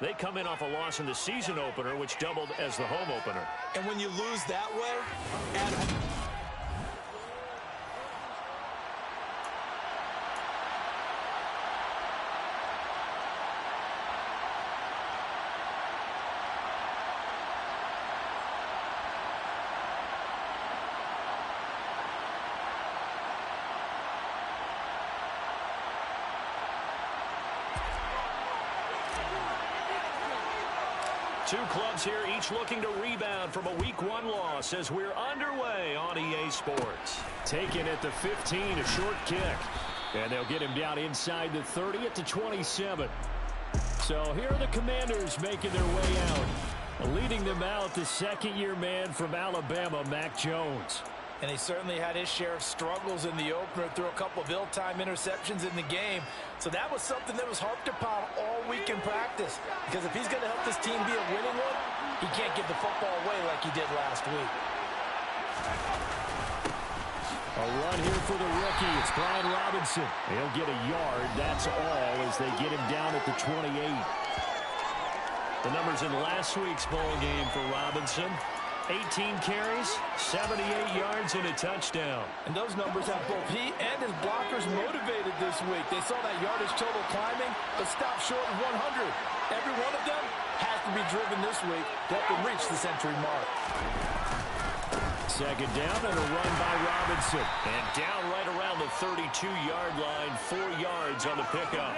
They come in off a loss in the season opener, which doubled as the home opener. And when you lose that way, at home. Two clubs here, each looking to rebound from a Week 1 loss as we're underway on EA Sports. Taken at the 15, a short kick. And they'll get him down inside the 30 at the 27. So here are the Commanders making their way out. Leading them out, the second-year man from Alabama, Mac Jones. And he certainly had his share of struggles in the opener, threw a couple of ill-timed interceptions in the game. So that was something that was harped upon all week in practice. Because if he's going to help this team be a winning one, he can't give the football away like he did last week. A run here for the rookie. It's Brian Robinson. He'll get a yard. That's all as they get him down at the 28. The numbers in last week's ball game for Robinson. 18 carries, 78 yards, and a touchdown. And those numbers have both he and his blockers motivated this week. They saw that yardage total climbing, but stopped short of 100. Every one of them has to be driven this week to help them reach the century mark. Second down and a run by Robinson. And down right around the 32-yard line, 4 yards on the pickup.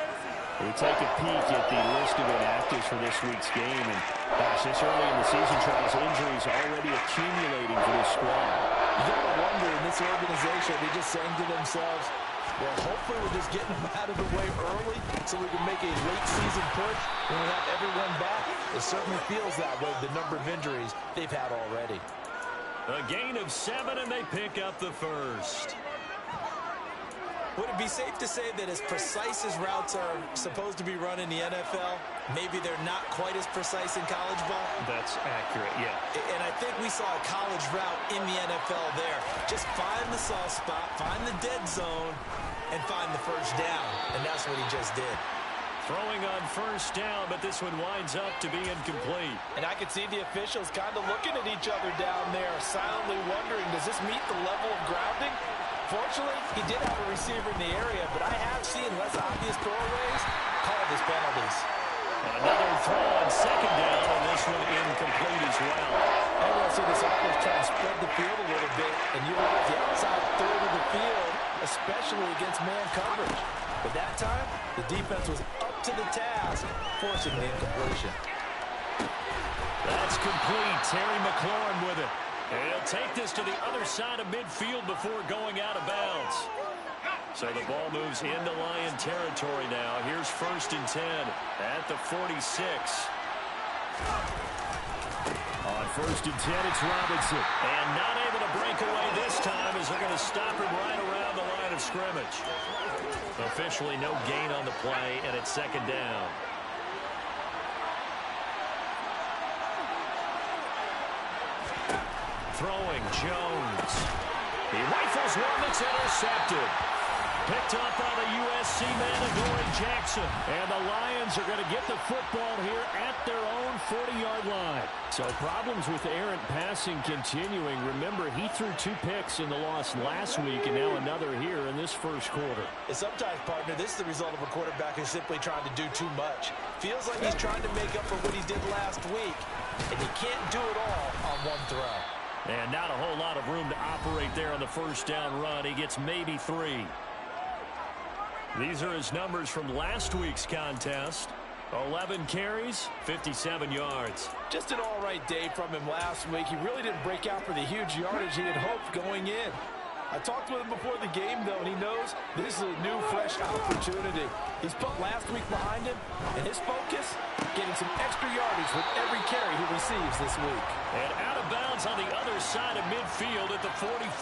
We take a peek at the list of inactives for this week's game. And gosh, this early in the season, Charles, injuries already accumulating for this squad. You got to wonder in this organization, they're just saying to themselves, well, hopefully we're just getting them out of the way early so we can make a late season push when we have everyone back. It certainly feels that way, the number of injuries they've had already. A gain of 7, and they pick up the first. Would it be safe to say that as precise as routes are supposed to be run in the NFL, maybe they're not quite as precise in college ball? That's accurate, yeah. And I think we saw a college route in the NFL there. Just find the soft spot, find the dead zone, and find the first down. And that's what he just did. Throwing on first down, but this one winds up to be incomplete. And I could see the officials kind of looking at each other down there, silently wondering, does this meet the level of grounding? Fortunately, he did have a receiver in the area, but I have seen less obvious throwaways called as penalties. Another throw on second down, and this one incomplete as well. I want to see this offense try to spread the field a little bit and utilize the outside third of the field, especially against man coverage. But that time, the defense was up to the task, forcing the incompletion. That's complete. Terry McLaurin with it. And he'll take this to the other side of midfield before going out of bounds. So the ball moves into Lion territory now. Here's 1st and 10 at the 46. On 1st and 10, it's Robinson. And not able to break away this time as they're going to stop him right around the line of scrimmage. Officially no gain on the play, and it's 2nd down. Throwing, Jones. He rifles one that's intercepted. Picked up by the USC man, Adoree Jackson. And the Lions are going to get the football here at their own 40-yard line. So problems with errant passing continuing. Remember, he threw 2 picks in the loss last week and now another here in this first quarter. And sometimes, partner, this is the result of a quarterback who's simply trying to do too much. Feels like he's trying to make up for what he did last week. And he can't do it all on one throw. And not a whole lot of room to operate there on the first down run. He gets maybe 3. These are his numbers from last week's contest. 11 carries, 57 yards. Just an all-right day from him last week. He really didn't break out for the huge yardage he had hoped going in. I talked with him before the game, though, and he knows this is a new, fresh opportunity. He's put last week behind him, and his focus, getting some extra yardage with every carry he receives this week. And out of bounds on the other side of midfield at the 45.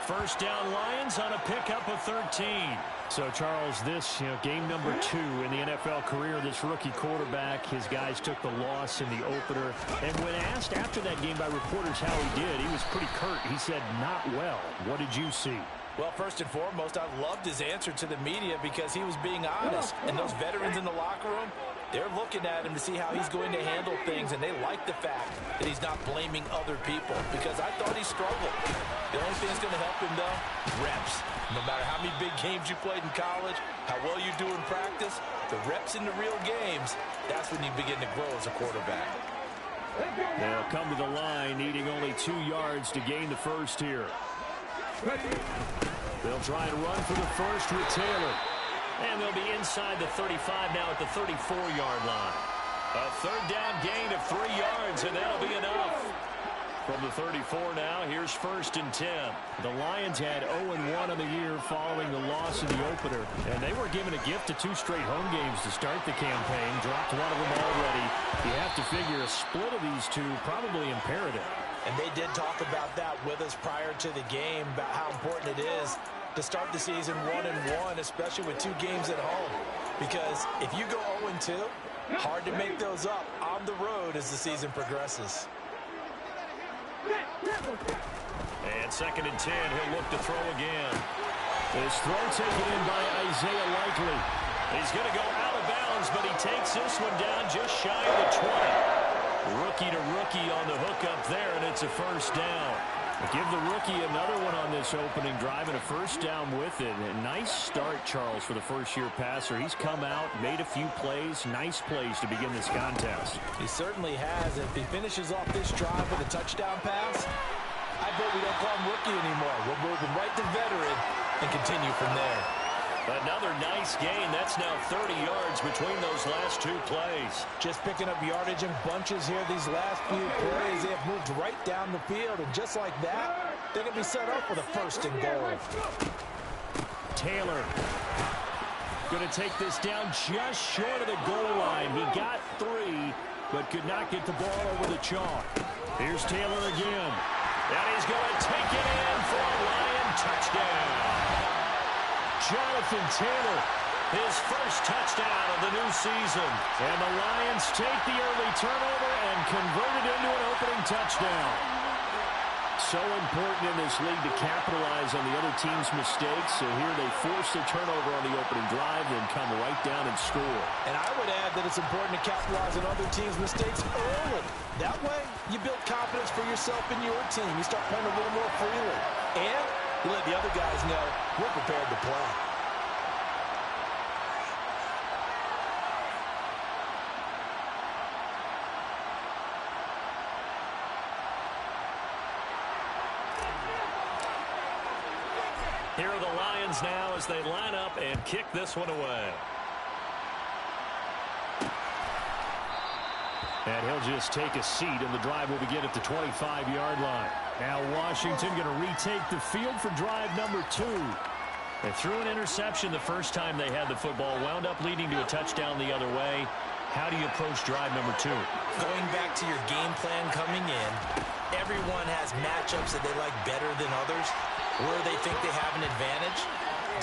First down Lions on a pickup of 13. So, Charles, this game number 2 in the NFL career, this rookie quarterback, his guys took the loss in the opener. And when asked after that game by reporters how he did, he was pretty curt. He said, not well. What did you see? Well, first and foremost, I loved his answer to the media because he was being honest. And those veterans in the locker room, They're looking at him to see how he's going to handle things, and they like the fact that he's not blaming other people, because I thought he struggled. The only thing that's going to help him, though, reps. No matter how many big games you played in college, how well you do in practice, the reps in the real games, that's when you begin to grow as a quarterback. They'll come to the line, needing only 2 yards to gain the first here. They'll try and run for the first with Taylor. And they'll be inside the 35 now at the 34-yard line. A third down gain of 3 yards, and that'll be enough. From the 34 now, here's 1st and 10. The Lions had 0-1 on the year following the loss in the opener. And they were given a gift of 2 straight home games to start the campaign. Dropped one of them already. You have to figure a split of these two probably imperative. And they did talk about that with us prior to the game, about how important it is to start the season 1-1, especially with 2 games at home. Because if you go 0-2, hard to make those up on the road as the season progresses. And 2nd and 10, he'll look to throw again. This throw taken in by Isaiah Likely. He's going to go out of bounds, but he takes this one down just shy of the 20. Rookie to rookie on the hook up there, and it's a first down. Give the rookie another one on this opening drive and a first down with it. A nice start, Charles, for the first-year passer. He's come out, made a few plays, nice plays to begin this contest. He certainly has. If he finishes off this drive with a touchdown pass, I bet we don't call him rookie anymore. We'll move him right to veteran and continue from there. Another nice gain. That's now 30 yards between those last 2 plays. Just picking up yardage in bunches here these last few plays. They have moved right down the field, and just like that, they're going to be set up with a 1st and goal. Taylor going to take this down just short of the goal line. He got 3, but could not get the ball over the chalk. Here's Taylor again. And he's going to take it in for a Lion touchdown. Jonathan Taylor, his first touchdown of the new season. And the Lions take the early turnover and convert it into an opening touchdown. So important in this league to capitalize on the other team's mistakes. So here they force the turnover on the opening drive, then come right down and score. And I would add that it's important to capitalize on other teams' mistakes early. That way, you build confidence for yourself and your team. You start playing a little more freely. And you let the other guys know we're prepared to play. Here are the Lions now as they line up and kick this one away. And he'll just take a seat, and the drive will begin at the 25-yard line. Now Washington going to retake the field for drive number 2. They threw an interception the first time they had the football, wound up leading to a touchdown the other way. How do you approach drive number 2? Going back to your game plan coming in, everyone has matchups that they like better than others. Where they think they have an advantage,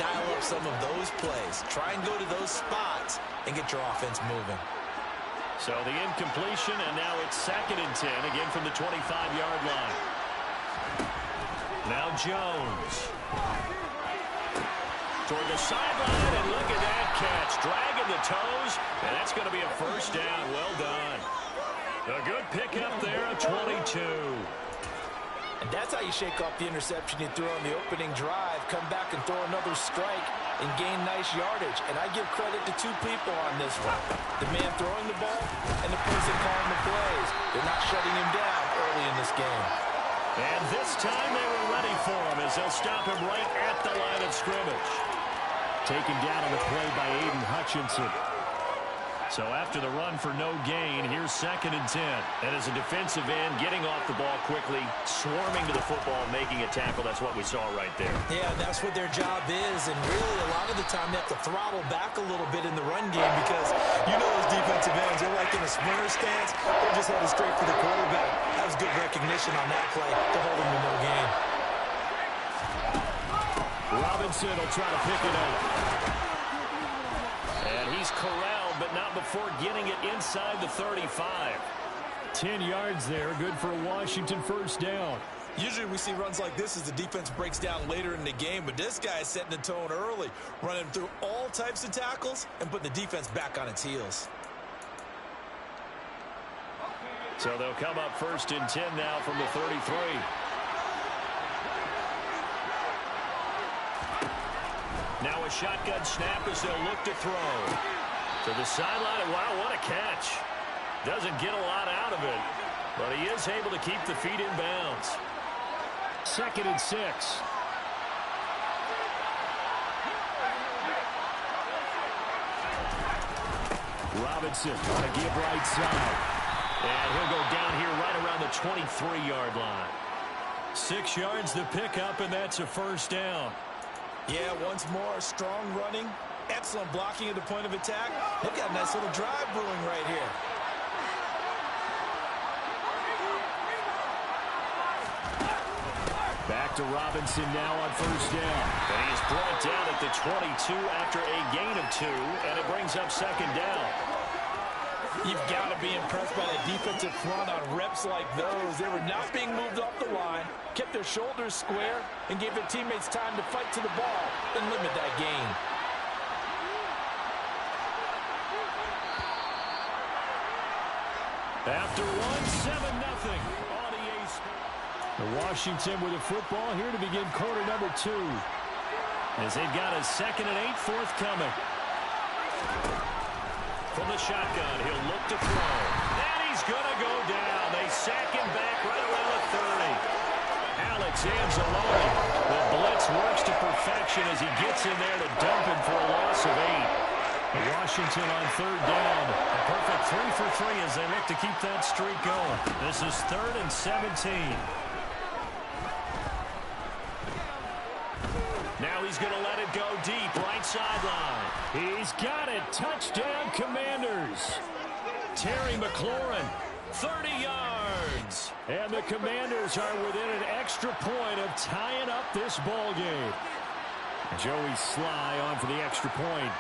dial up some of those plays. Try and go to those spots and get your offense moving. So the incompletion, and now it's 2nd and 10, again from the 25-yard line. Now Jones. Toward the sideline, and look at that catch. Dragging the toes, and that's going to be a first down. Well done. A good pickup there, a 22. And that's how you shake off the interception you threw on the opening drive, come back and throw another strike and gain nice yardage. And I give credit to 2 people on this one. The man throwing the ball and the person calling the plays. They're not shutting him down early in this game. And this time they were ready for him as they'll stop him right at the line of scrimmage. Taken down on the play by Aiden Hutchinson. So after the run for no gain, here's 2nd and 10. And as a defensive end, getting off the ball quickly, swarming to the football, making a tackle. That's what we saw right there. Yeah, that's what their job is. And really, a lot of the time, they have to throttle back a little bit in the run game because you know those defensive ends, they're like in a sprinter stance. They're just headed straight for the quarterback. That was good recognition on that play to hold him to no gain. Robinson will try to pick it up. And he's corralled, but not before getting it inside the 35. 10 yards there, good for a Washington first down. Usually we see runs like this as the defense breaks down later in the game, but this guy is setting the tone early, running through all types of tackles and putting the defense back on its heels. So they'll come up 1st and 10 now from the 33. Now a shotgun snap as they'll look to throw. To the sideline, and wow, what a catch. Doesn't get a lot out of it, but he is able to keep the feet in bounds. 2nd and 6. Robinson on a give right side. And he'll go down here right around the 23-yard line. 6 yards to pick up, and that's a 1st down. Yeah, once more, strong running, excellent blocking at the point of attack. They've got a nice little drive brewing right here. Back to Robinson now on 1st down. And he's brought down at the 22 after a gain of 2, and it brings up 2nd down. You've got to be impressed by the defensive front on reps like those. They were not being moved off the line, kept their shoulders square, and gave their teammates time to fight to the ball and limit that gain. After one, 7-0 on EA Sports. Washington with a football here to begin quarter number 2. As they've got a 2nd and 8 forthcoming. From the shotgun, he'll look to throw. And he's going to go down. They sack him back right around the 30. Alex Anzalone. The blitz works to perfection as he gets in there to dump him for a loss of 8. Washington on 3rd down. A perfect 3 for 3 as they look to keep that streak going. This is 3rd and 17. Now he's going to let it go deep, right sideline. He's got it. Touchdown, Commanders. Terry McLaurin, 30 yards. And the Commanders are within an extra point of tying up this ball game. Joey Sly on for the extra point.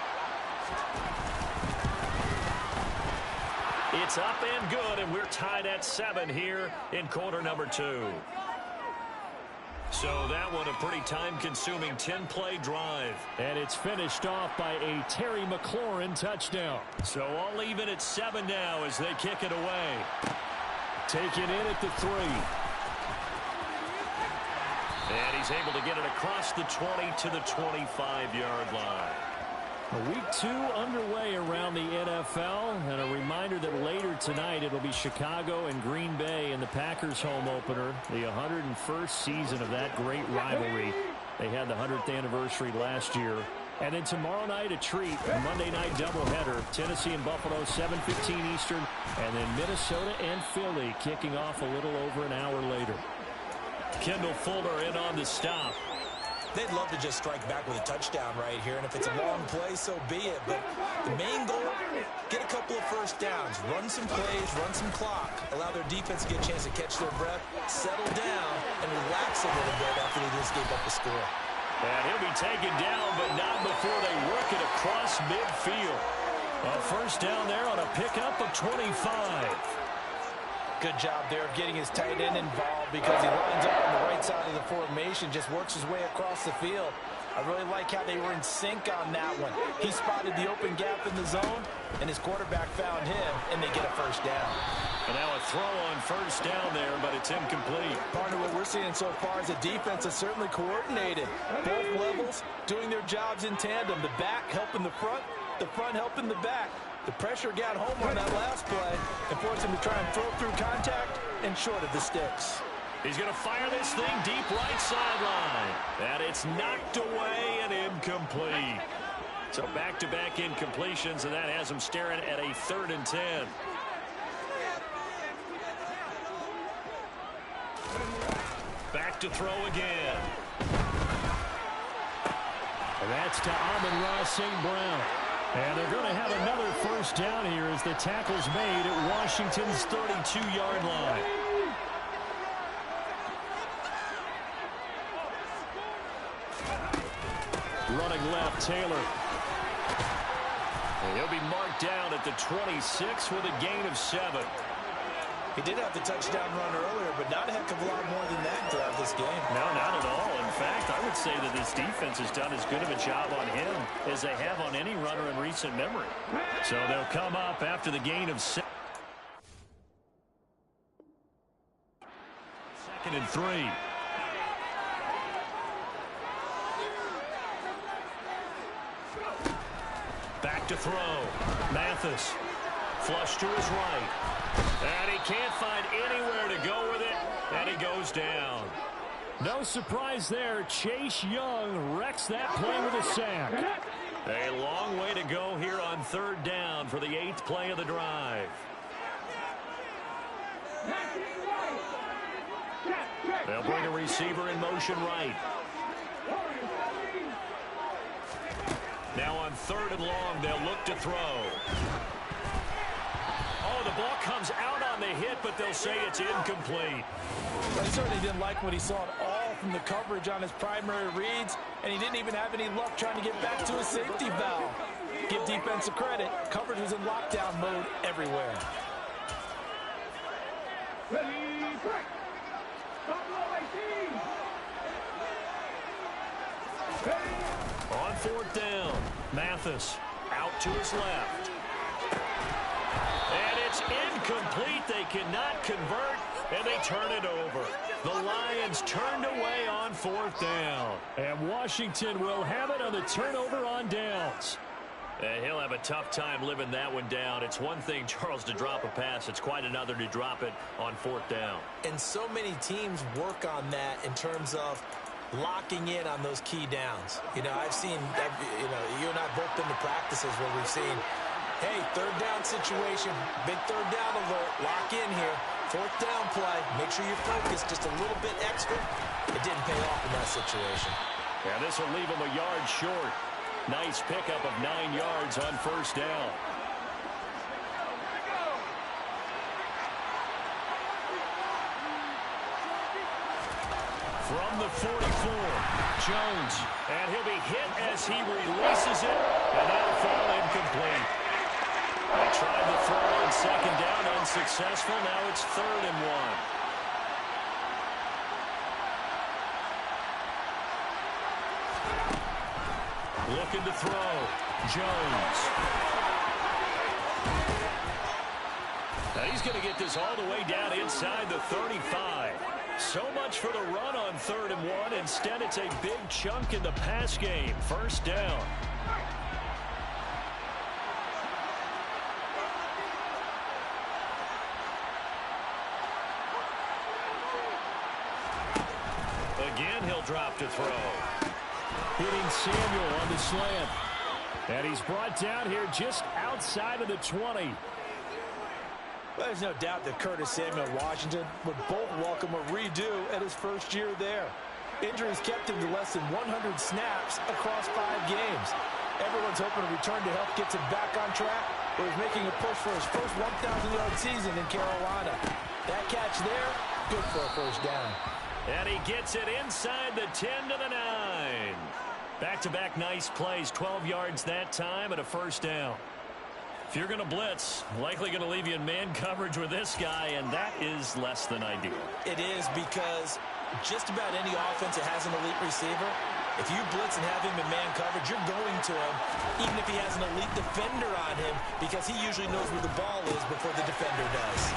It's up and good, and we're tied at 7 here in quarter number 2. So that one a pretty time-consuming 10-play drive. And it's finished off by a Terry McLaurin touchdown. So all even at 7 now as they kick it away. Taken in at the 3. And he's able to get it across the 20 to the 25-yard line. Week 2 underway around the NFL, and a reminder that later tonight it'll be Chicago and Green Bay in the Packers home opener, the 101st season of that great rivalry. They had the 100th anniversary last year. And then tomorrow night a treat, a Monday night doubleheader, Tennessee and Buffalo, 7:15 Eastern, and then Minnesota and Philly kicking off a little over an hour later. Kendall Fuller in on the stop. They'd love to just strike back with a touchdown right here, and if it's a long play, so be it. But the main goal, get a couple of 1st downs, run some plays, run some clock, allow their defense to get a chance to catch their breath, settle down, and relax a little bit after they just gave up a score. And he'll be taken down, but not before they work it across midfield. A 1st down there on a pickup of 25. Good job there of getting his tight end involved because he lines up on the right side of the formation, just works his way across the field. I really like how they were in sync on that one. He spotted the open gap in the zone, and his quarterback found him, and they get a 1st down. And now a throw on 1st down there, but it's incomplete. Partner, what we're seeing so far is the defense is certainly coordinated. Both levels doing their jobs in tandem. The back helping the front helping the back. The pressure got home on that last play and forced him to try and throw through contact and short of the sticks. He's going to fire this thing deep right sideline. And it's knocked away and incomplete. So back-to-back incompletions, and that has him staring at a 3rd and 10. Back to throw again. And that's to Amon-Ra St. Brown. And they're going to have another 1st down here as the tackle's made at Washington's 32-yard line. Running left, Taylor. And he'll be marked down at the 26 with a gain of 7. He did have the touchdown run earlier, but not a heck of a lot more than that throughout this game. No, not at all. In fact, I would say that this defense has done as good of a job on him as they have on any runner in recent memory. So they'll come up after the gain of 7. 2nd and 3. Back to throw. Mathis. Flush to his right. And he can't find anywhere to go with it. And he goes down. No surprise there. Chase Young wrecks that play with a sack. A long way to go here on 3rd down for the 8th play of the drive. They'll bring a receiver in motion right. Now on 3rd and long, they'll look to throw. Oh, the ball comes out on the hit, but they'll say it's incomplete. He certainly didn't like what he saw at all from the coverage on his primary reads, and he didn't even have any luck trying to get back to his safety valve. Give defense a credit. Coverage was in lockdown mode everywhere. On 4th down, Mathis out to his left. And it's incomplete. They cannot convert, and they turn it over. The Lions turned away on 4th down. And Washington will have it on the turnover on downs. He'll have a tough time living that one down. It's one thing, Charles, to drop a pass. It's quite another to drop it on 4th down. And so many teams work on that in terms of locking in on those key downs. You know, I've seen, you and I both been to practices where we've seen, hey, 3rd down situation, big 3rd down alert, lock in here. 4th down play, make sure you're focused just a little bit extra. It didn't pay off in that situation. Yeah, this will leave him a yard short. Nice pickup of 9 yards on 1st down. From the 44, Jones. And he'll be hit as he releases it, and that'll fall incomplete. They tried the throw on 2nd down, unsuccessful. Now it's 3rd and 1. Looking to throw. Jones. Now he's going to get this all the way down inside the 35. So much for the run on 3rd and 1. Instead, it's a big chunk in the pass game. 1st down. Again, he'll drop to throw. Hitting Samuel on the slant. And he's brought down here just outside of the 20. Well, there's no doubt that Curtis Samuel Washington would both welcome a redo at his first year there. Injuries kept him to less than 100 snaps across 5 games. Everyone's hoping a return to health gets him back on track, but he's making a push for his first 1,000-yard season in Carolina. That catch there, good for a 1st down. And he gets it inside the 10 to the 9. Back-to-back nice plays, 12 yards that time and a 1st down. If you're going to blitz, likely going to leave you in man coverage with this guy, and that is less than ideal. It is, because just about any offense that has an elite receiver, if you blitz and have him in man coverage, you're going to him, even if he has an elite defender on him, because he usually knows where the ball is before the defender does.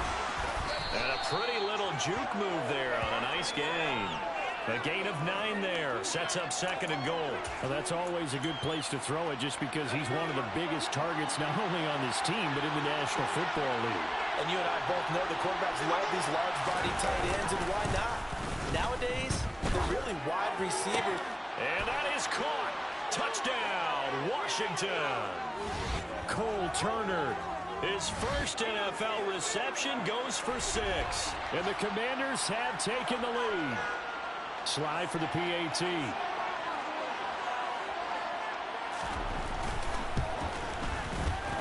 And a pretty little juke move there on a nice gain. A gain of 9 there. Sets up 2nd and goal. Well, that's always a good place to throw it, just because he's one of the biggest targets not only on this team but in the National Football League. And you and I both know the quarterbacks love these large-body tight ends, and why not? Nowadays, they're really wide receivers. And that is caught. Touchdown, Washington. Cole Turner. His first NFL reception goes for 6. And the Commanders have taken the lead. Slide for the PAT.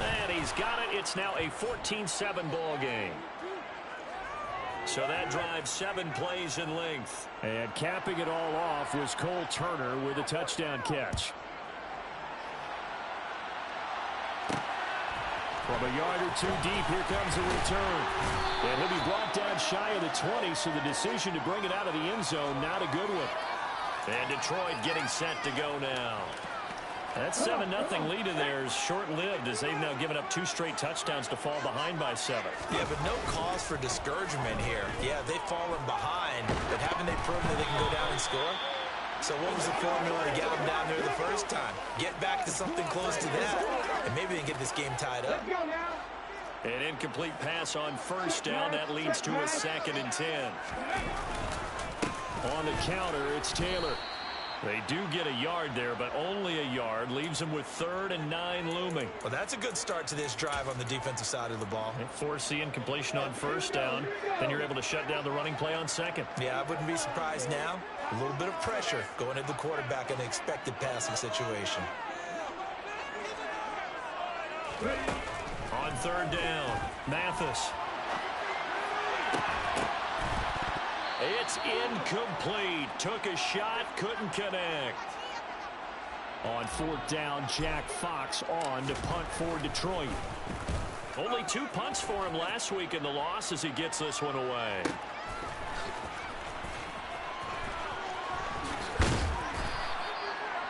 And he's got it. It's now a 14-7 ball game. So that drives 7 plays in length. And capping it all off was Cole Turner with a touchdown catch. From a yard or 2 deep, here comes a return. And he'll be brought down shy of the 20, so the decision to bring it out of the end zone, not a good one. And Detroit getting set to go now. That 7-0 lead of theirs short-lived as they've now given up 2 straight touchdowns to fall behind by 7. Yeah, but no cause for discouragement here. Yeah, they've fallen behind, but haven't they proven that they can go down and score? So what was the formula to get them down there the first time? Get back to something close to that, and maybe they can get this game tied up. An incomplete pass on first down. That leads to a 2nd and 10. On the counter, it's Taylor. They do get a yard there, but only a yard. Leaves them with 3rd and 9 looming. Well, that's a good start to this drive on the defensive side of the ball. They force the incompletion on first down. Then you're able to shut down the running play on 2nd. Yeah, I wouldn't be surprised now. A little bit of pressure going at the quarterback in an expected passing situation. On 3rd down, Mathis. It's incomplete. Took a shot, couldn't connect. On 4th down, Jack Fox on to punt for Detroit. Only 2 punts for him last week in the loss as he gets this one away.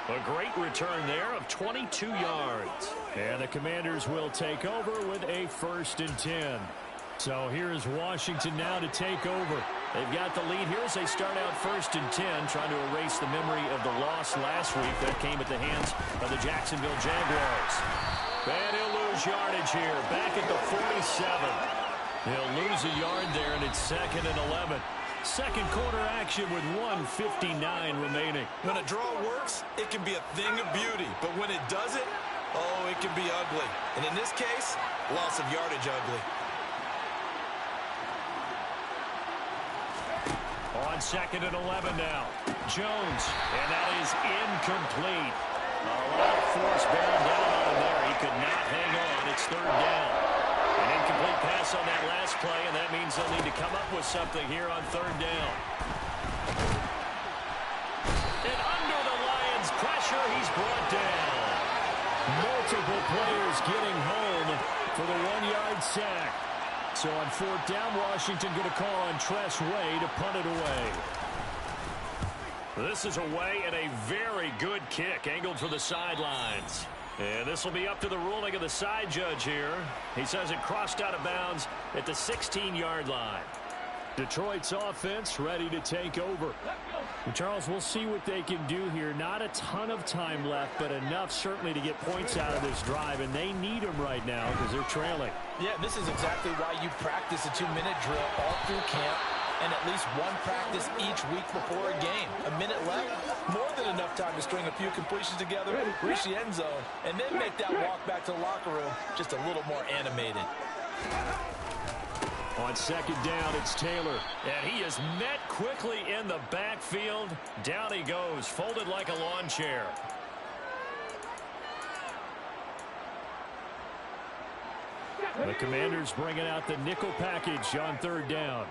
A great return there of 22 yards. And the Commanders will take over with a 1st and 10. So here's Washington now to take over. They've got the lead here as they start out 1st and 10, trying to erase the memory of the loss last week that came at the hands of the Jacksonville Jaguars. And he'll lose yardage here, back at the 47. He'll lose a yard there, and it's 2nd and 11. Second quarter action with 1:59 remaining. When a draw works, it can be a thing of beauty. But when it doesn't, oh, it can be ugly. And in this case, loss of yardage ugly. On 2nd and 11 now. Jones, and that is incomplete. A lot of force bearing down on him there. He could not hang on. It's 3rd down. An incomplete pass on that last play, and that means they'll need to come up with something here on 3rd down. And under the Lions' pressure, he's brought down. Multiple players getting home for the 1-yard sack. So on 4th down, Washington going to call on Tress Way to punt it away. This is away and a very good kick, angled for the sidelines. And this will be up to the ruling of the side judge here. He says it crossed out of bounds at the 16-yard line. Detroit's offense ready to take over. And Charles, we'll see what they can do here. Not a ton of time left, but enough certainly to get points out of this drive, and they need them right now because they're trailing. Yeah, this is exactly why you practice a 2-minute drill all through camp and at least one practice each week before a game. A minute left, more than enough time to string a few completions together, reach the end zone, and then make that walk back to the locker room just a little more animated. On 2nd down, it's Taylor. And he is met quickly in the backfield. Down he goes, folded like a lawn chair. The Commanders bringing out the nickel package on 3rd down.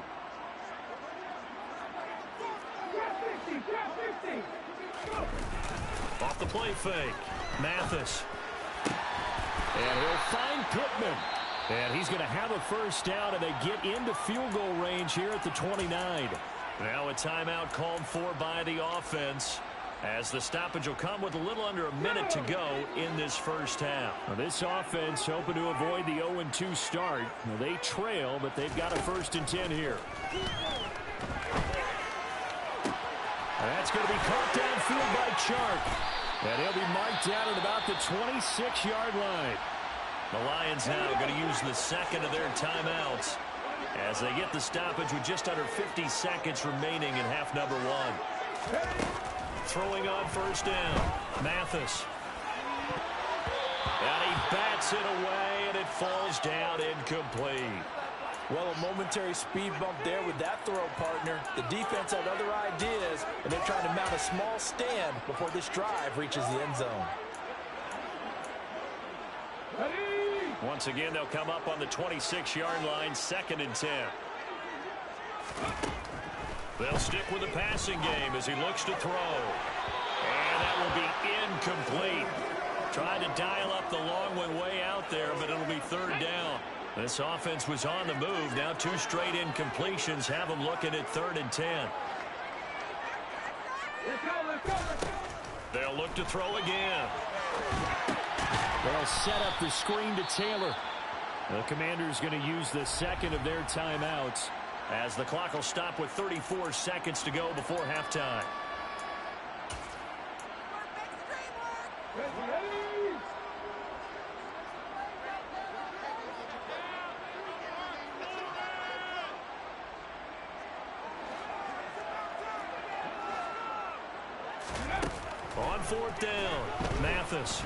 Off the play fake. Mathis. And he'll find Pittman. And he's going to have a 1st down, and they get into field goal range here at the 29. Now a timeout called for by the offense, as the stoppage will come with a little under a minute to go in this 1st half. Now this offense hoping to avoid the 0-2 start. Now they trail, but they've got a 1st and 10 here. That's going to be caught downfield by Chark. And he'll be marked down at about the 26-yard line. The Lions now going to use the 2nd of their timeouts as they get the stoppage with just under 50 seconds remaining in half number 1. Throwing on 1st down, Mathis. And he bats it away, and it falls down incomplete. Well, a momentary speed bump there with that throw, partner. The defense had other ideas, and they're trying to mount a small stand before this drive reaches the end zone. Once again, they'll come up on the 26-yard line, 2nd and 10. They'll stick with the passing game as he looks to throw. And that will be incomplete. Trying to dial up the long one way out there, but it'll be 3rd down. This offense was on the move. Now 2 straight incompletions have them looking at 3rd and 10. They'll look to throw again. They'll set up the screen to Taylor. The Commanders going to use the second of their timeouts as the clock will stop with 34 seconds to go before halftime. On fourth down, Mathis.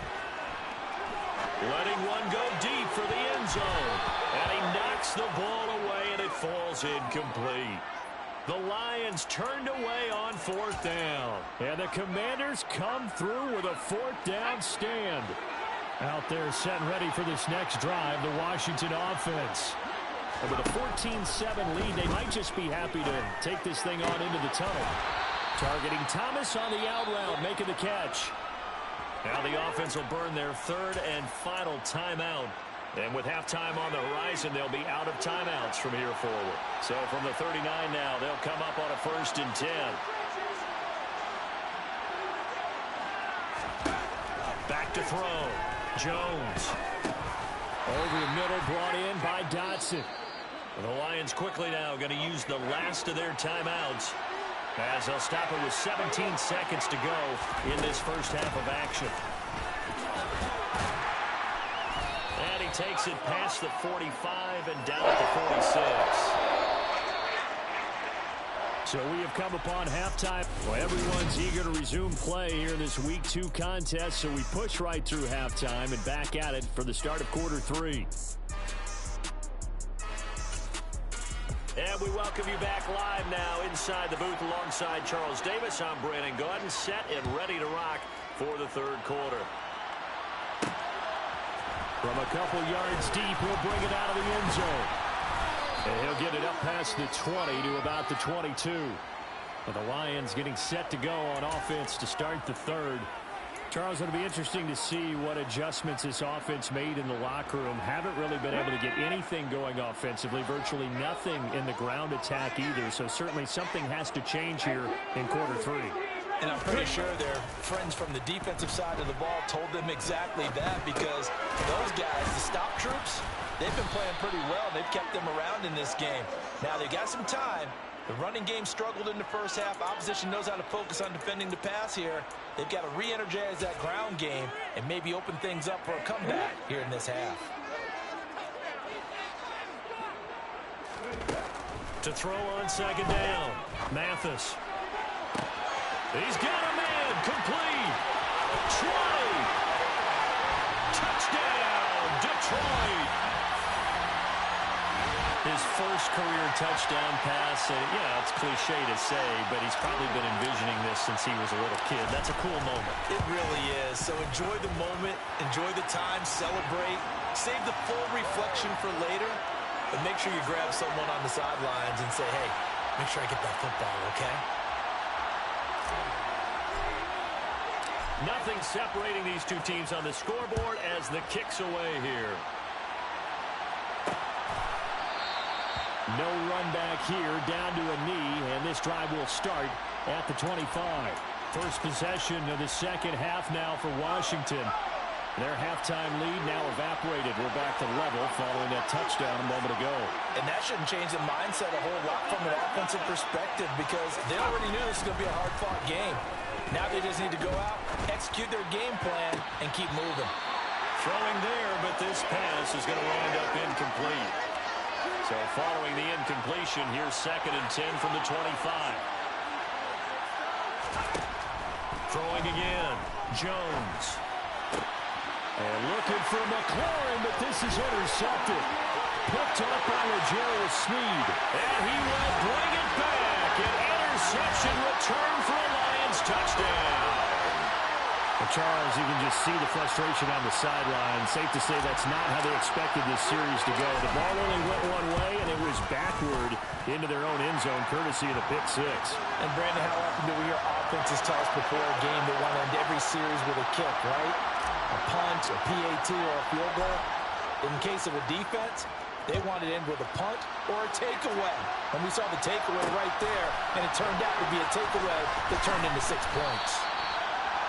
Letting one go deep for the end zone. And he knocks the ball away, and it falls incomplete. The Lions turned away on fourth down. And the Commanders come through with a fourth down stand. Out there set and ready for this next drive, the Washington offense. And with a 14-7 lead, they might just be happy to take this thing on into the tunnel. Targeting Thomas on the out route, making the catch. Now the offense will burn their third and final timeout. And with halftime on the horizon, they'll be out of timeouts from here forward. So from the 39 now, they'll come up on a 1st and 10. Back to throw. Jones. Over the middle, brought in by Dotson. The Lions quickly now going to use the last of their timeouts, as they'll stop it with 17 seconds to go in this first half of action. And he takes it past the 45 and down at the 46. So we have come upon halftime. Well, everyone's eager to resume play here in this Week 2 contest, so we push right through halftime and back at it for the start of quarter 3. And we welcome you back live now inside the booth alongside Charles Davis. I'm Brandon Gaudin, set and ready to rock for the third quarter. From a couple yards deep, he'll bring it out of the end zone. And he'll get it up past the 20 to about the 22. And the Lions getting set to go on offense to start the third. Charles, it'll be interesting to see what adjustments this offense made in the locker room. Haven't really been able to get anything going offensively, virtually nothing in the ground attack either. So certainly something has to change here in quarter 3. And I'm pretty sure their friends from the defensive side of the ball told them exactly that, because those guys, the stop troops, they've been playing pretty well. They've kept them around in this game. Now they've got some time. The running game struggled in the first half. Opposition knows how to focus on defending the pass here. They've got to re-energize that ground game and maybe open things up for a comeback here in this half. To throw on second down, Mathis. He's got a man, complete. 20. Touchdown, Detroit. His first career touchdown pass. Yeah, it's cliche to say, but he's probably been envisioning this since he was a little kid. That's a cool moment. It really is. So enjoy the moment, enjoy the time, celebrate, save the full reflection for later, but make sure you grab someone on the sidelines and say, hey, make sure I get that football, okay? Nothing separating these two teams on the scoreboard as the kick's away here. No run back here, down to a knee, and this drive will start at the 25. First possession of the second half now for Washington. Their halftime lead now evaporated. We're back to level following that touchdown a moment ago. And that shouldn't change the mindset a whole lot from an offensive perspective, because they already knew this was going to be a hard-fought game. Now they just need to go out, execute their game plan, and keep moving. Throwing there, but this pass is going to wind up incomplete. So following the incompletion, here's 2nd and 10 from the 25. Throwing again, Jones. And looking for McLaurin, but this is intercepted. Picked up by L'Jarius Sneed. And he will bring it back. An interception return for a Lions touchdown. Well, Charles, you can just see the frustration on the sideline. Safe to say that's not how they expected this series to go. The ball only went one way, and it was backward into their own end zone, courtesy of the pick six. And, Brandon, how often do we hear offenses tell us before a game they want to end every series with a kick, right? A punt, a PAT, or a field goal. In case of a defense, they want it in with a punt or a takeaway. And we saw the takeaway right there, and it turned out to be a takeaway that turned into 6 points.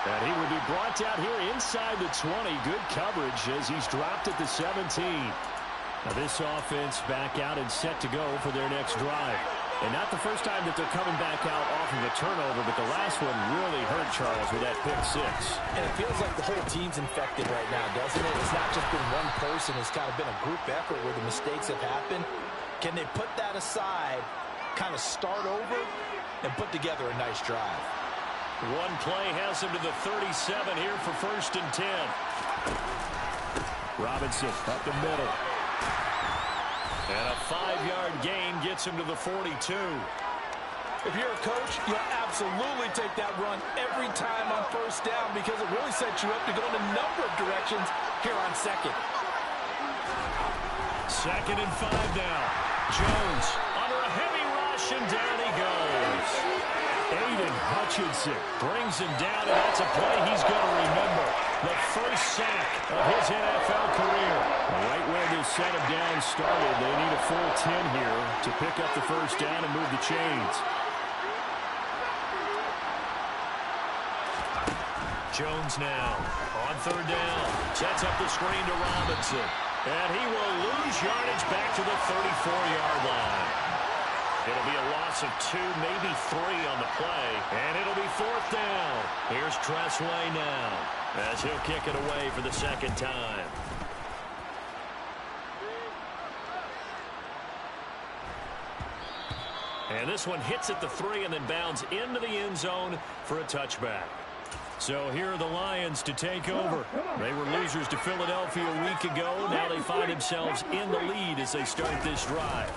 And he will be brought down here inside the 20. Good coverage as he's dropped at the 17. Now this offense back out and set to go for their next drive. And not the first time that they're coming back out off of a turnover, but the last one really hurt Charles with that pick six. And it feels like the whole team's infected right now, doesn't it? It's not just been one person. It's kind of been a group effort where the mistakes have happened. Can they put that aside, kind of start over, and put together a nice drive? One play has him to the 37 here for 1st and 10. Robinson up the middle. And a 5-yard gain gets him to the 42. If you're a coach, you'll absolutely take that run every time on 1st down because it really sets you up to go in a number of directions here on 2nd. 2nd and 5 now. Jones under a heavy rush, and down he goes. Aiden Hutchinson brings him down, and that's a play he's going to remember. The first sack of his NFL career. Right where this set of downs started, they need a full 10 here to pick up the 1st down and move the chains. Jones now on 3rd down. Sets up the screen to Robinson. And he will lose yardage back to the 34-yard line. It'll be a loss of 2, maybe 3 on the play. And it'll be 4th down. Here's Tressway now as he'll kick it away for the 2nd time. And this one hits at the 3 and then bounds into the end zone for a touchback. So here are the Lions to take over. They were losers to Philadelphia a week ago. Now they find themselves in the lead as they start this drive.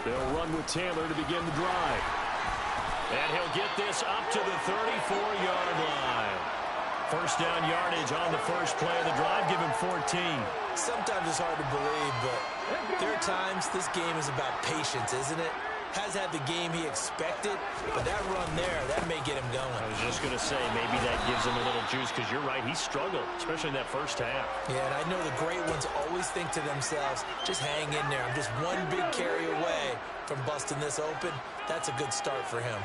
They'll run with Taylor to begin the drive. And he'll get this up to the 34-yard line. 1st down yardage on the first play of the drive. Give him 14. Sometimes it's hard to believe, but there are times this game is about patience, isn't it? Has had the game he expected, but that run there, that may get him going. I was just going to say, maybe that gives him a little juice, because you're right, he struggled, especially in that first half. Yeah, and I know the great ones always think to themselves, just hang in there. I'm just one big carry away from busting this open. That's a good start for him.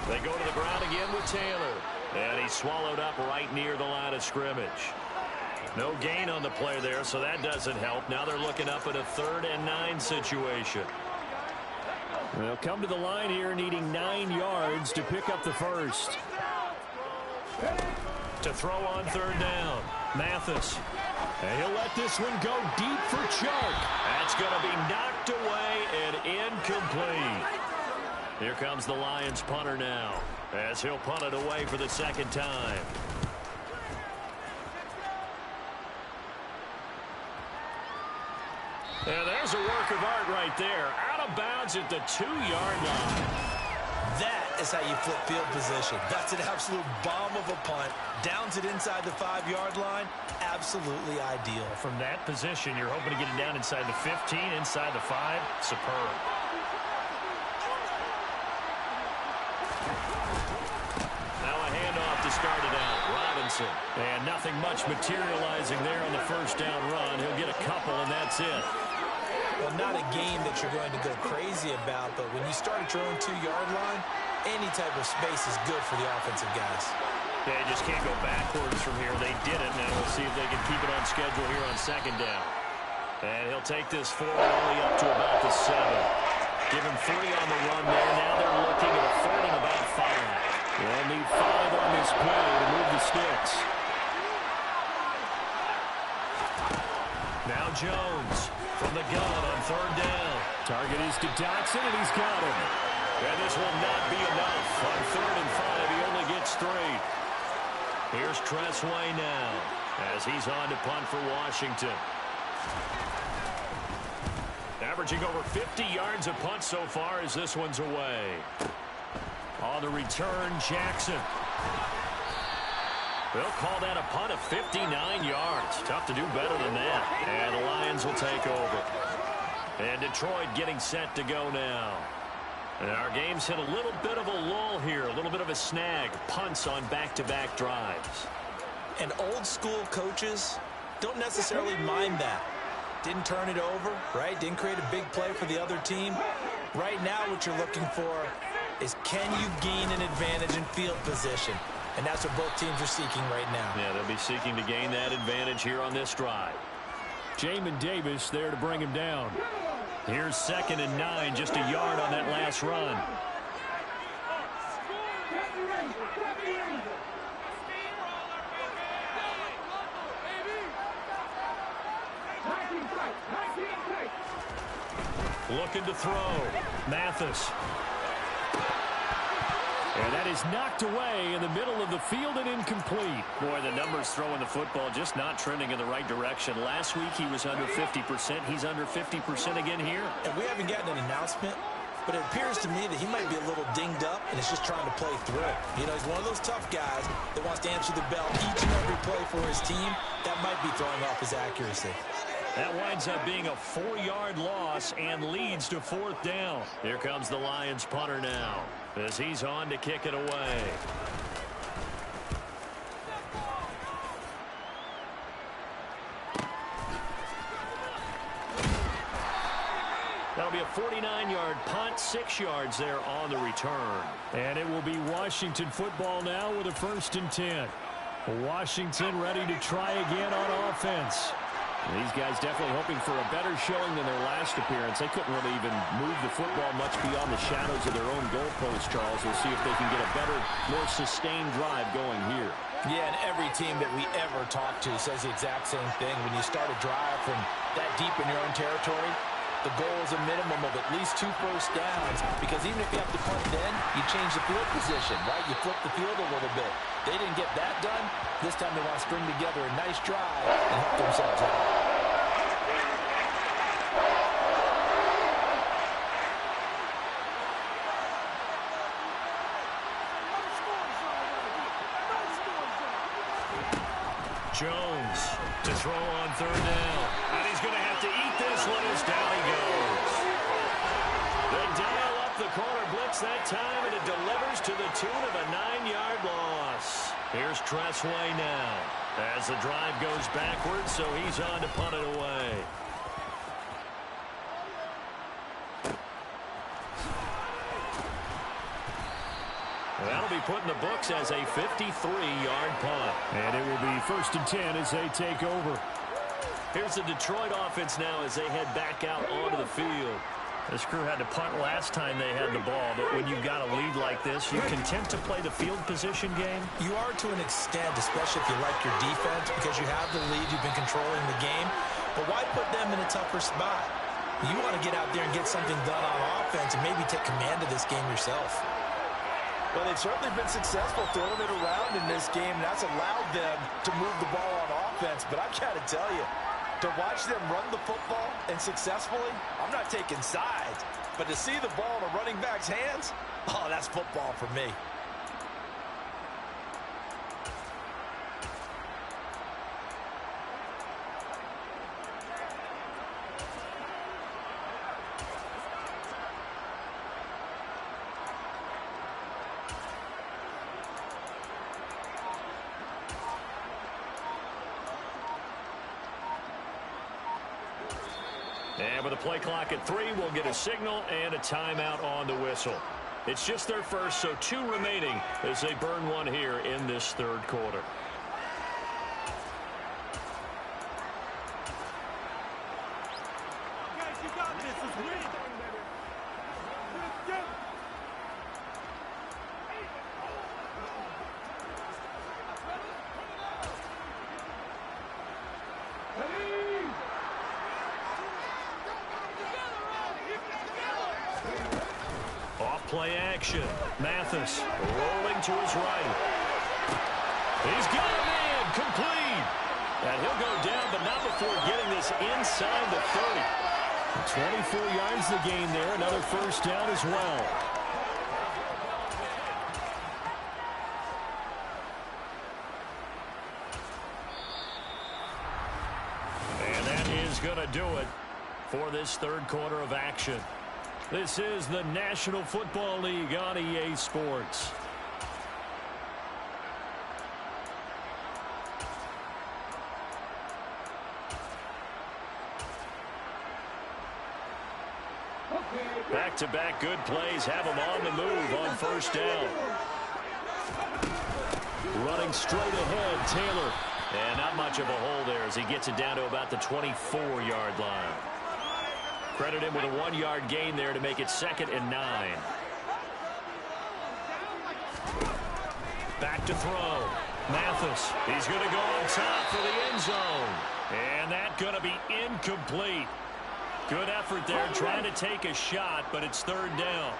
They go to the ground again with Taylor, and he's swallowed up right near the line of scrimmage. No gain on the play there, so that doesn't help. Now they're looking up at a 3rd and 9 situation. They'll come to the line here needing 9 yards to pick up the 1st. To throw on 3rd down, Mathis. And he'll let this one go deep for Chark. That's going to be knocked away and incomplete. Here comes the Lions punter now as he'll punt it away for the 2nd time. And there's a work of art right there. Out of bounds at the 2-yard line. That is how you flip field position. That's an absolute bomb of a punt. Downs it inside the 5-yard line. Absolutely ideal. From that position, you're hoping to get it down inside the 15, inside the 5. Superb. Now a handoff to start it out. Robinson. And nothing much materializing there on the 1st down run. He'll get a couple, and that's it. Well, not a game that you're going to go crazy about, but when you start at your own 2-yard line, any type of space is good for the offensive guys. They just can't go backwards from here. They did it. Now we'll see if they can keep it on schedule here on 2nd down. And he'll take this forward only up to about the 7. Give him 3 on the run there. Now they're looking at a 3rd and about 5. They'll need 5 on this play to move the sticks. Now Jones from the gun on 3rd down. Target is to Dotson, and he's got him. And this will not be enough. On 3rd and 5, he only gets 3. Here's Tressway now as he's on to punt for Washington. Averaging over 50 yards a punt so far as this one's away. On the return, Jackson. They'll call that a punt of 59 yards. Tough to do better than that. And the Lions will take over. And Detroit getting set to go now. And our game's hit a little bit of a lull here. A little bit of a snag. Punts on back-to-back drives. And old-school coaches don't necessarily mind that. Didn't turn it over, right? Didn't create a big play for the other team. Right now what you're looking for is can you gain an advantage in field position? And that's what both teams are seeking right now. Yeah, they'll be seeking to gain that advantage here on this drive. Jamin Davis there to bring him down. Here's 2nd and 9, just a yard on that last run. Looking to throw. Mathis. And that is knocked away in the middle of the field and incomplete. Boy, the numbers throwing the football just not trending in the right direction. Last week he was under 50%. He's under 50% again here. And we haven't gotten an announcement, but it appears to me that he might be a little dinged up and is just trying to play through. You know, he's one of those tough guys that wants to answer the bell each and every play for his team. That might be throwing off his accuracy. That winds up being a 4-yard loss and leads to 4th down. Here comes the Lions punter now as he's on to kick it away. That'll be a 49-yard punt, 6 yards there on the return. And it will be Washington football now with a 1st and 10. Washington ready to try again on offense. These guys definitely hoping for a better showing than their last appearance. They couldn't really even move the football much beyond the shadows of their own goalpost, Charles. We'll see if they can get a better, more sustained drive going here. Yeah, and every team that we ever talk to says the exact same thing. When you start a drive from that deep in your own territory, the goal is a minimum of at least 2 first downs, because even if you have to punt then, you change the field position, right? You flip the field a little bit. They didn't get that done. This time they want to string together a nice drive and help themselves out. Jones to throw on 3rd down. And he's going to have to eat this one as down he goes. They dial up the corner blitz that time, and it delivers to the tune of a 9-yard loss. Here's Tressway now as the drive goes backwards, so he's on to punt it away. That'll be put in the books as a 53-yard punt. And it will be 1st and 10 as they take over. Here's the Detroit offense now as they head back out onto the field. This crew had to punt last time they had the ball, but when you've got a lead like this, you're content to play the field position game? You are to an extent, especially if you like your defense, because you have the lead, you've been controlling the game. But why put them in a tougher spot? You want to get out there and get something done on offense and maybe take command of this game yourself. Well, they've certainly been successful throwing it around in this game, and that's allowed them to move the ball on offense. But I've got to tell you, to watch them run the football and successfully, I'm not taking sides. But to see the ball in a running back's hands, oh, that's football for me. And with a play clock at 3, we'll get a signal and a timeout on the whistle. It's just their first, so 2 remaining as they burn one here in this 3rd quarter. Play action. Mathis rolling to his right. He's got a man complete. And he'll go down, but not before getting this inside the 30. 24 yards the gain there. Another 1st down as well. And that is going to do it for this 3rd quarter of action. This is the National Football League on EA Sports. Back-to-back good plays have him on the move on first down. Running straight ahead, Taylor. And not much of a hole there as he gets it down to about the 24-yard line. Credit him with a 1-yard gain there to make it 2nd and 9. Back to throw. Mathis. He's going to go on top for the end zone. And that's going to be incomplete. Good effort there trying to take a shot, but it's 3rd down.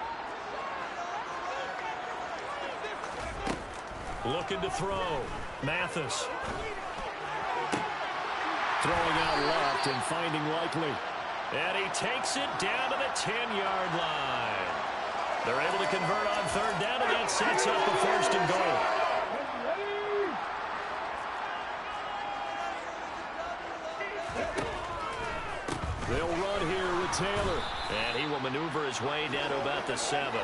Looking to throw. Mathis. Throwing out left and finding Likely. And he takes it down to the 10-yard line. They're able to convert on 3rd down, and that sets up a 1st and goal. They'll run here with Taylor. And he will maneuver his way down to about the 7.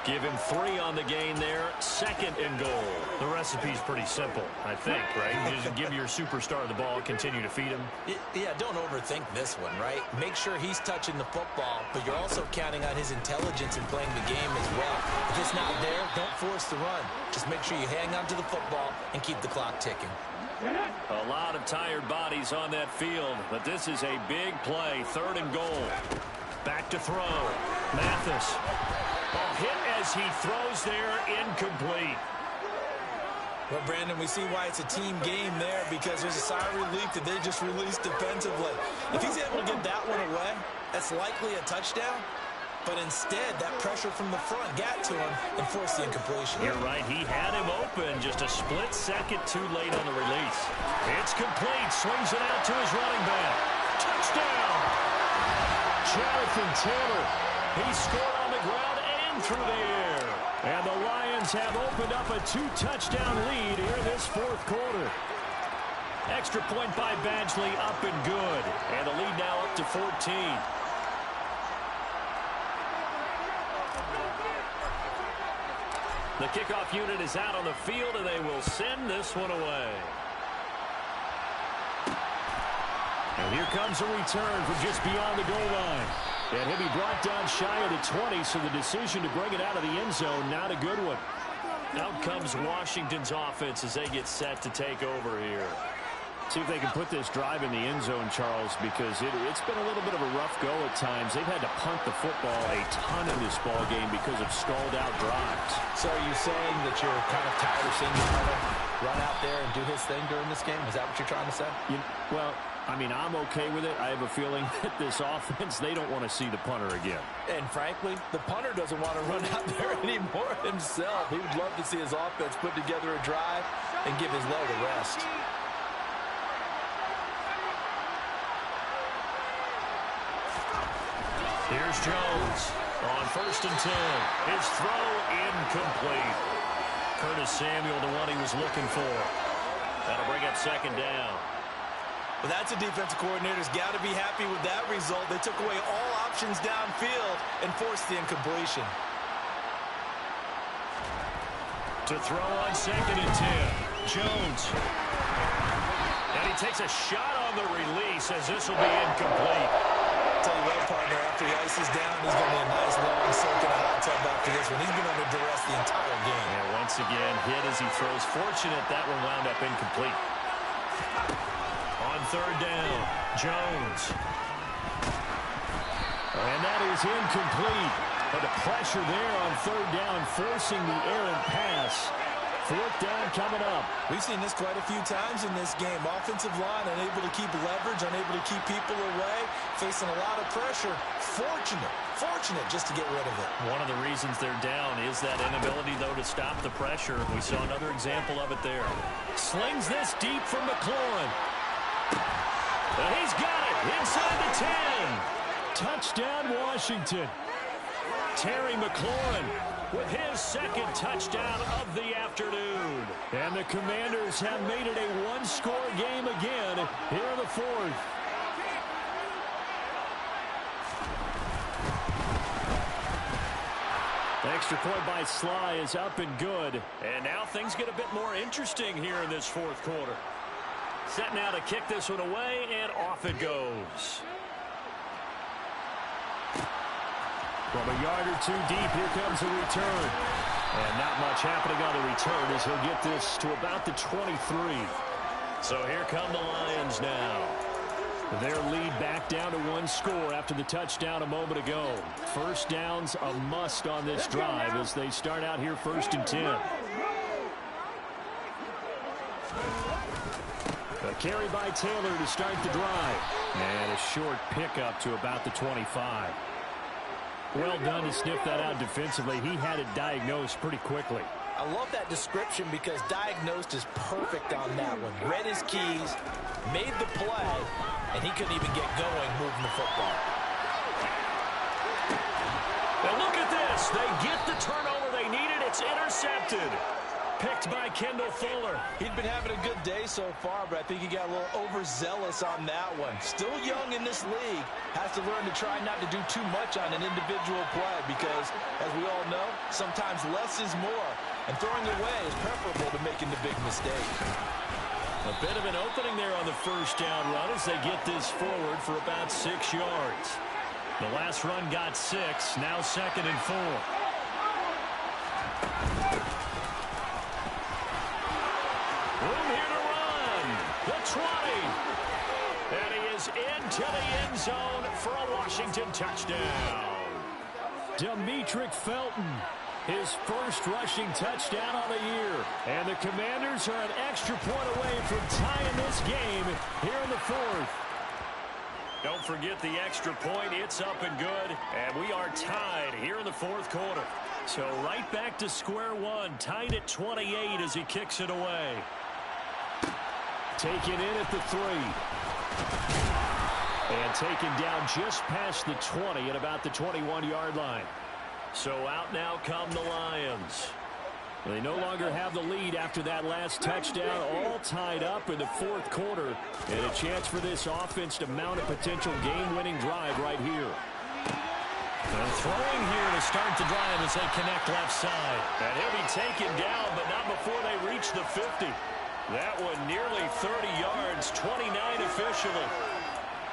Give him 3 on the gain there. 2nd and goal. The recipe's pretty simple, I think, right? You just give your superstar the ball, continue to feed him. Yeah, don't overthink this one, right? Make sure he's touching the football, but you're also counting on his intelligence in playing the game as well. If it's not there, don't force the run. Just make sure you hang on to the football and keep the clock ticking. A lot of tired bodies on that field, but this is a big play. 3rd and goal. Back to throw. Mathis. Ball hit as he throws there, incomplete. Well, Brandon, we see why it's a team game there because there's a sigh of relief that they just released defensively. If he's able to get that one away, that's likely a touchdown. But instead, that pressure from the front got to him and forced the incompletion. You're right. He had him open. Just a split second too late on the release. It's complete. Swings it out to his running back. Touchdown! Jonathan Taylor. He scored on the ground and through the air. And the Lions have opened up a 2-touchdown lead here this 4th quarter. Extra point by Badgley, up and good. And the lead now up to 14. The kickoff unit is out on the field, and they will send this one away. And here comes a return from just beyond the goal line. And he'll be brought down shy of the 20, so the decision to bring it out of the end zone, not a good one. Out comes Washington's offense as they get set to take over here. See if they can put this drive in the end zone, Charles, because it's been a little bit of a rough go at times. They've had to punt the football a ton in this ball game because of stalled-out drives. So are you saying that you're kind of tired of seeing him run out there and do his thing during this game? Is that what you're trying to say? Well, I mean, I'm okay with it. I have a feeling that this offense, they don't want to see the punter again. And frankly, the punter doesn't want to run out there anymore himself. He would love to see his offense put together a drive and give his leg a rest. Here's Jones on 1st and 10. His throw incomplete. Curtis Samuel, the one he was looking for. That'll bring up 2nd down. Well, that's a defensive coordinator's got to be happy with that result. They took away all options downfield and forced the incompletion. To throw on 2nd and 10. Jones. And he takes a shot on the release as this will be incomplete. Tell you what, partner, after he ices down, he's going to be a nice long soak in a hot tub after this one. He's been under duress the entire game. And once again, hit as he throws. Fortunate that one wound up incomplete. On 3rd down, Jones. And that is incomplete. But the pressure there on 3rd down, forcing the errant pass. 4th down coming up. We've seen this quite a few times in this game. Offensive line unable to keep leverage, unable to keep people away, facing a lot of pressure. Fortunate just to get rid of it. One of the reasons they're down is that inability, though, to stop the pressure. We saw another example of it there. Slings this deep from McLaurin. And he's got it inside the 10. Touchdown, Washington. Terry McLaurin with his 2nd touchdown of the afternoon. And the Commanders have made it a 1-score game again here in the 4th. The extra point by Sly is up and good. And now things get a bit more interesting here in this 4th quarter. Set now to kick this one away, and off it goes. From a yard or two deep, here comes the return. And not much happening on the return as he'll get this to about the 23. So here come the Lions now. Their lead back down to 1 score after the touchdown a moment ago. First down's a must on this drive as they start out here 1st and 10. A carry by Taylor to start the drive. And a short pickup to about the 25. Well done to sniff that out defensively. He had it diagnosed pretty quickly. I love that description because diagnosed is perfect on that one. Read his keys, made the play, and he couldn't even get going moving the football. And look at this. They get the turnover they needed. It's intercepted. Picked by Kendall Fuller. He'd been having a good day so far, but I think he got a little overzealous on that one. Still young in this league. Has to learn to try not to do too much on an individual play because, as we all know, sometimes less is more. And throwing away is preferable to making the big mistake. A bit of an opening there on the first down run as they get this forward for about 6 yards. The last run got 6, now 2nd and 4. Room here to run. The 20. And he is into the end zone for a Washington touchdown. Demetric Felton, his first rushing touchdown on the year. And the Commanders are an extra point away from tying this game here in the 4th. Don't forget the extra point. It's up and good. And we are tied here in the 4th quarter. So right back to square one. Tied at 28 as he kicks it away. Taken in at the 3. And taken down just past the 20 at about the 21-yard line. So out now come the Lions. They no longer have the lead after that last touchdown. All tied up in the 4th quarter. And a chance for this offense to mount a potential game-winning drive right here. And throwing here to start the drive as they connect left side. And he'll be taken down, but not before they reach the 50. That one nearly 30 yards, 29 officially.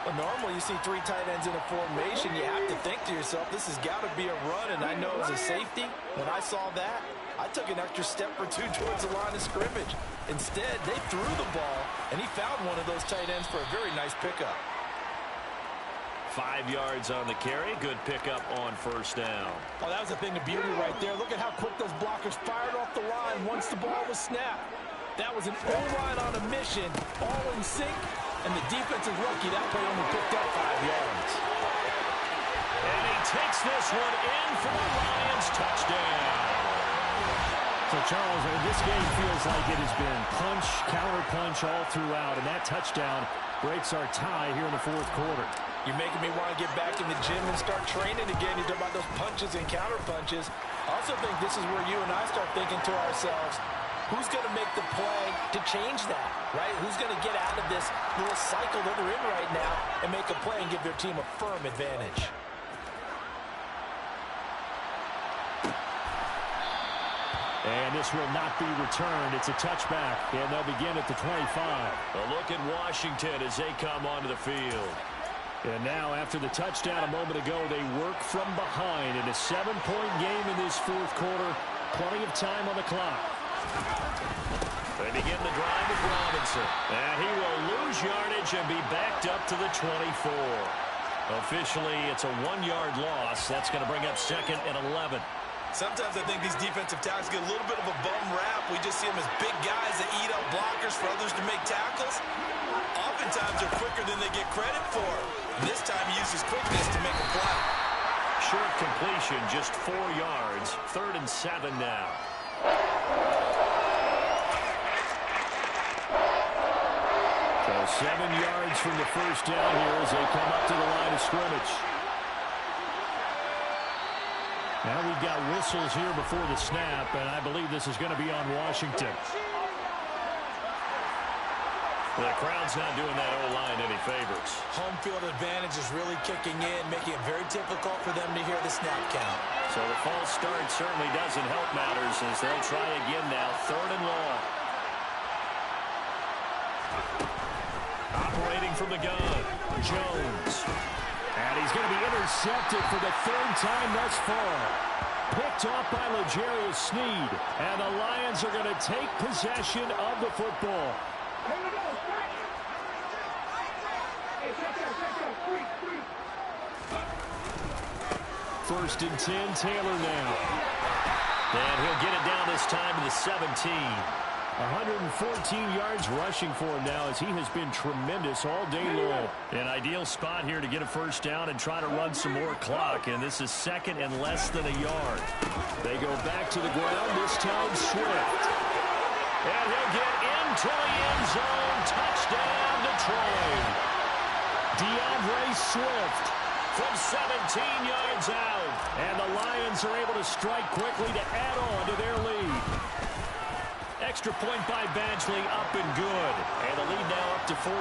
Well, normally you see 3 tight ends in a formation. You have to think to yourself, this has got to be a run. And I know as a safety, when I saw that, I took an extra step or 2 towards the line of scrimmage. Instead, they threw the ball, and he found one of those tight ends for a very nice pickup. 5 yards on the carry. Good pickup on first down. Oh, that was a thing of beauty right there. Look at how quick those blockers fired off the line once the ball was snapped. That was an O-line on a mission, all in sync, and the defensive rookie, that play only picked up 5 yards. And he takes this one in for the Lions touchdown. So, Charles, this game feels like it has been punch, counter-punch all throughout, and that touchdown breaks our tie here in the 4th quarter. You're making me want to get back in the gym and start training again. You talk about those punches and counter-punches. I also think this is where you and I start thinking to ourselves, who's going to make the play to change that, right? Who's going to get out of this little cycle that they're in right now and make a play and give their team a firm advantage? And this will not be returned. It's a touchback, and they'll begin at the 25. A look at Washington as they come onto the field. And now, after the touchdown a moment ago, they work from behind in a 7-point game in this 4th quarter. Plenty of time on the clock. They begin the drive with Robinson. And he will lose yardage and be backed up to the 24. Officially, it's a 1-yard loss. That's going to bring up 2nd and 11. Sometimes I think these defensive tackles get a little bit of a bum rap. We just see them as big guys that eat up blockers for others to make tackles. Oftentimes they're quicker than they get credit for. And this time he uses quickness to make a play. Short completion, just 4 yards. 3rd and 7 now. So 7 yards from the first down here as they come up to the line of scrimmage. Now we've got whistles here before the snap, and I believe this is going to be on Washington. The crowd's not doing that O-line any favors. Home field advantage is really kicking in, making it very difficult for them to hear the snap count. So the false start certainly doesn't help matters as they'll try again now, 3rd and long. Operating from the gun, Jones. And he's going to be intercepted for the third time thus far. Picked off by L'Jarius Sneed. And the Lions are going to take possession of the football. First and 10, Taylor now. And he'll get it down this time to the 17. 114 yards rushing for him now as he has been tremendous all day long. An ideal spot here to get a first down and try to run some more clock. And this is second and less than a yard. They go back to the ground, this time Swift. And he'll get into the end zone. Touchdown, Detroit. DeAndre Swift from 17 yards out. And the Lions are able to strike quickly to add on to their lead. Extra point by Badgley, up and good. And the lead now up to 14.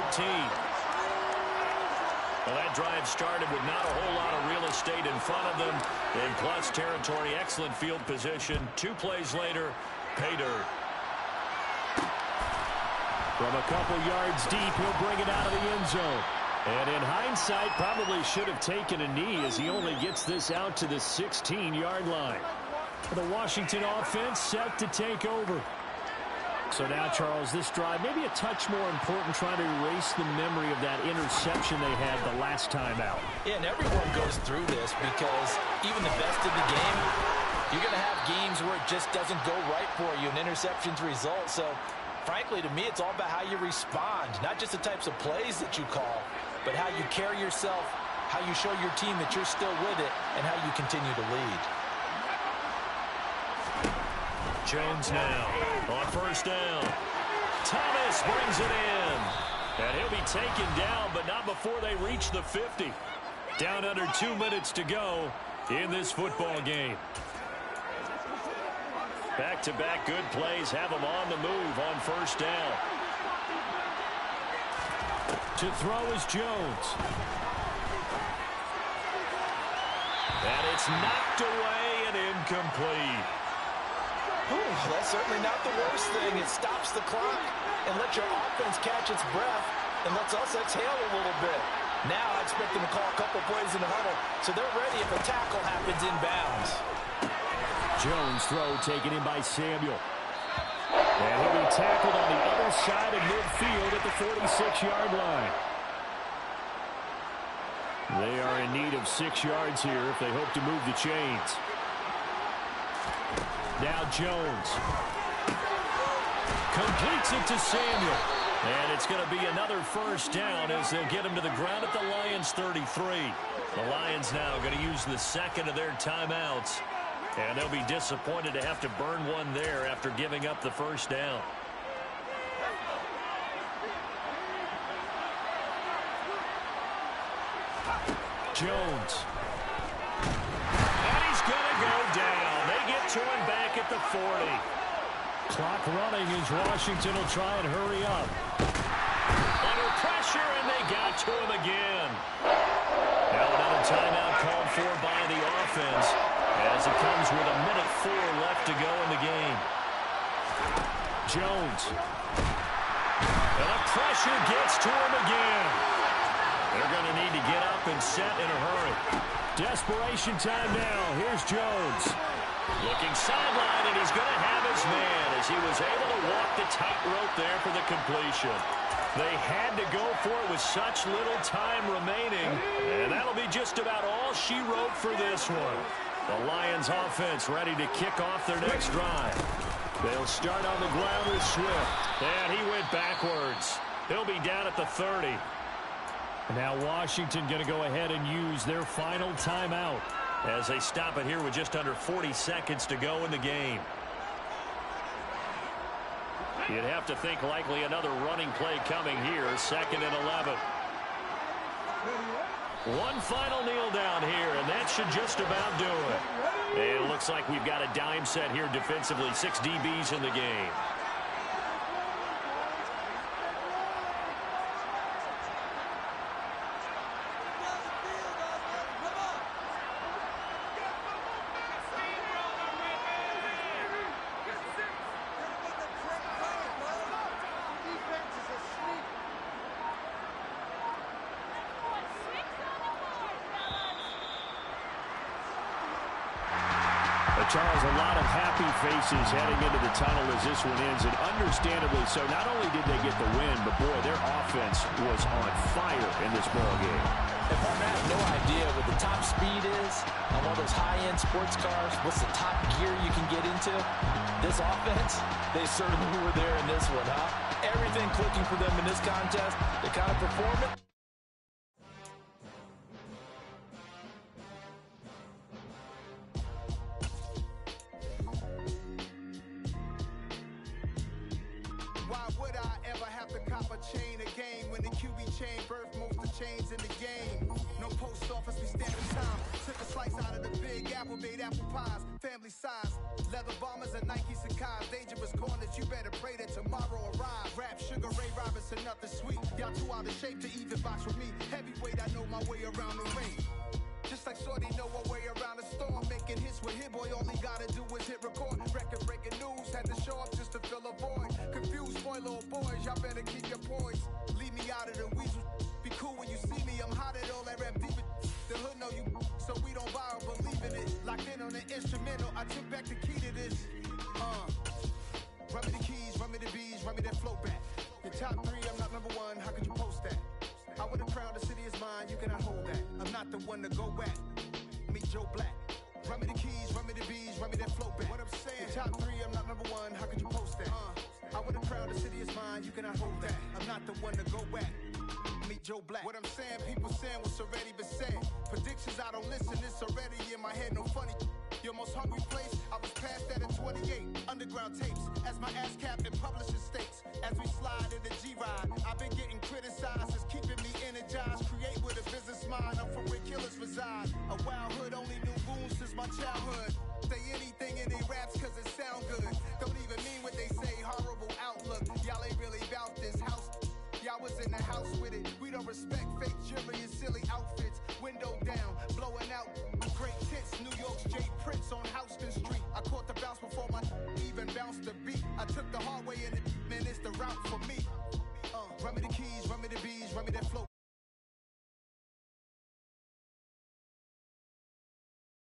Well, that drive started with not a whole lot of real estate in front of them. In plus territory, excellent field position. 2 plays later, pay dirt. From a couple yards deep, he'll bring it out of the end zone. And in hindsight, probably should have taken a knee as he only gets this out to the 16-yard line. The Washington offense set to take over. So now, Charles, this drive maybe a touch more important, trying to erase the memory of that interception they had the last time out. Yeah, and everyone goes through this because even the best of the game, you're going to have games where it just doesn't go right for you, and interceptions result. So, frankly, to me, it's all about how you respond, not just the types of plays that you call, but how you carry yourself, how you show your team that you're still with it, and how you continue to lead. Jones now on first down. Thomas brings it in. And he'll be taken down, but not before they reach the 50. Down under 2 minutes to go in this football game. Back-to-back good plays have them on the move on first down. To throw is Jones. And it's knocked away and incomplete. Ooh, that's certainly not the worst thing. It stops the clock and lets your offense catch its breath and lets us exhale a little bit. Now I expect them to call a couple plays in the huddle so they're ready if a tackle happens inbounds. Jones throw taken in by Samuel. And he'll be tackled on the other side of midfield at the 46-yard line. They are in need of 6 yards here if they hope to move the chains. Now Jones completes it to Samuel. And it's going to be another first down as they'll get him to the ground at the Lions 33. The Lions now going to use the second of their timeouts. And they'll be disappointed to have to burn one there after giving up the first down. Jones. And he's going to go down. They get to him back at the 40. Clock running as Washington will try and hurry up. Under pressure, and they got to him again. Now another timeout called for by the offense as it comes with 1:04 left to go in the game. Jones. And the pressure gets to him again. They're going to need to get up and set in a hurry. Desperation time now. Here's Jones. Looking sideline, and he's going to have his man as he was able to walk the tightrope there for the completion. They had to go for it with such little time remaining, and that'll be just about all she wrote for this one. The Lions offense ready to kick off their next drive. They'll start on the ground with Swift, and he went backwards. He'll be down at the 30. Now Washington going to go ahead and use their final timeout as they stop it here with just under 40 seconds to go in the game. You'd have to think likely another running play coming here, 2nd and 11. One final kneel down here, and that should just about do it. And it looks like we've got a dime set here defensively, 6 DBs in the game. Charles, a lot of happy faces heading into the tunnel as this one ends, and understandably so. Not only did they get the win, but boy, their offense was on fire in this ball game. And partner, I have no idea what the top speed is on one of those high-end sports cars. What's the top gear you can get into? This offense, they certainly were there in this one, huh? Everything clicking for them in this contest. The kind of performance. Why would I ever have to cop a chain a game when the QB chain birthed most of chains in the game? No post office, we stand in time. Took a slice out of the big apple, made apple pies, family size. Leather bombers and Nike Sakai's. Dangerous corners, you better pray that tomorrow arrives. Rap, Sugar Ray Robinson, nothing sweet. Y'all too out of shape to even box with me. Heavyweight, I know my way around the ring. Just like Shorty know her way around the storm. Making hits with Hit Boy, all he gotta do is hit record. Record-breaking news, had to show up just to fill a void. Confused, boy, little boys, y'all better keep your poise. Leave me out of the weasel. Be cool when you see me, I'm hot at all that rap deep. The hood know you, so we don't borrow, believe in it. Locked in on the instrumental, I took back the key to this. Run me the keys, run me the bees, run me that flow back. The top 3, I'm not number 1, how could you post that? I would have crowned the city is mine, you cannot hold that. I'm not the one to go back. Meet Joe Black. Run me the keys, run me the bees, run me that flow back. What I'm saying, the top 3, I'm not number 1, how could you post that? I would have crowned the city is mine, you cannot hold that. I'm not the one to go back. Meet Joe Black. What I'm saying, people saying what's already been said. Predictions, I don't listen, it's already in my head, no funny. Your most hungry place, I was past that at 28. Underground tapes, as my ass cap in publishing states. As we slide in the G-Ride, I've been getting criticized, it's keeping me energized. Create with a business mind, I'm from where killers reside.